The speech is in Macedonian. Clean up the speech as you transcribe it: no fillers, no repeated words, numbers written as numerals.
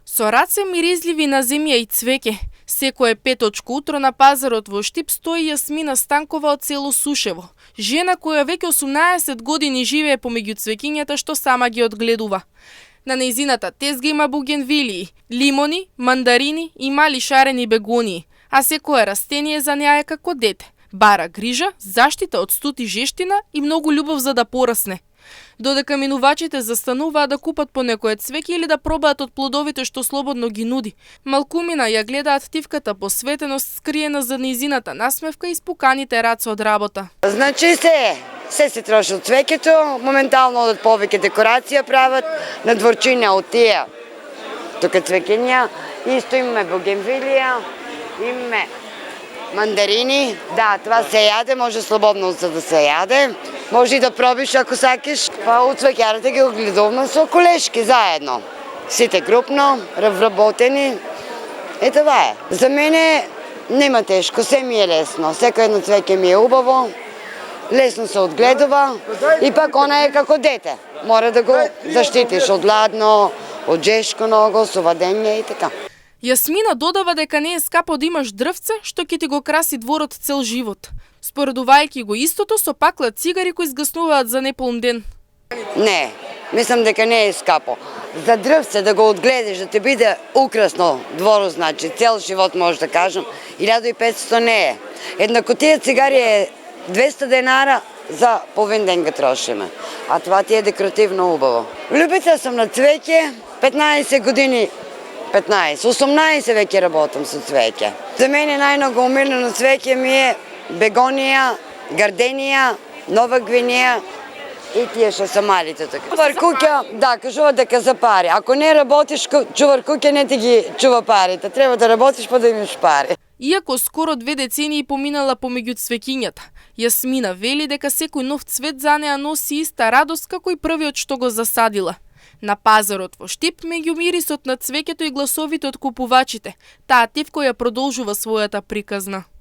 Со раце миризливи на земја и цвеќе, секое петочко утро на пазарот во Штип стои Јасмина Станкова од село Сушево, жена која веќе 18 години живее помеѓу цвеќињата што сама ги одгледува. На нејзината тезга има бугенвилии, лимони, мандарини и мали шарени бегонии, а секое растение за неа е како дете. Бара грижа, заштита од студ и жештина и многу љубов за да порасне. Додека минувачите застануваат да купат по некое цвеќе или да пробаат од плодовите што слободно ги нуди, малкумина ја гледаат тивката посветеност скриена за нејзината насмевка и спуканите раце од работа. Значи се троши од цвеќето, моментално одат повеќе декорација прават, на дворчиња од тие тука цвеќиња, исто имаме бугенвилија, имаме мандарини, да, това се јаде, може слободно да се јаде, може и да пробиш ако сакаш. Па од цвеќарите ги огледуваме со колешки заедно. Сите групно, вработени. Е това е. За мене нема тешко, се ми е лесно. Секој едно цвеќе ми е убаво, лесно се одгледува и пак она е како дете. Мора да го заштитиш од ладно, од жешко много, со вадење и така. Јасмина додава дека не е скапо да имаш дрвце што ќе ти го краси дворот цел живот. Споредувајќи го истото со пакла цигари кои изгаснуваат за неполн ден. Не, мислам дека не е скапо. За дрвце да го одгледаш, да ти биде украсно дворот, значи цел живот може да кажам, 1500 не е. Една кутија цигари е 200 денара, за половин ден го трошиме. А това ти е декоративно убаво. Љубица сум на цвеќе, 15 години 18 веќе работам со цвеќе. За мене најмногу умирено цвеќе ми е бегонија, гарденија, нова гвинеја и тие што се малите така. Чувар куќа, да, кажува дека за пари. Ако не работиш, чувар куќа не ти ги чува парите. Треба да работиш па да имаш пари. Иако скоро 2 децении поминала помеѓу цвеќињата, Јасмина вели дека секој нов цвет за неа носи иста радост како и првиот што го засадила. На пазарот во Штип, меѓу мирисот на цвеќето и гласовите од купувачите, таа тивко ја продолжува својата приказна.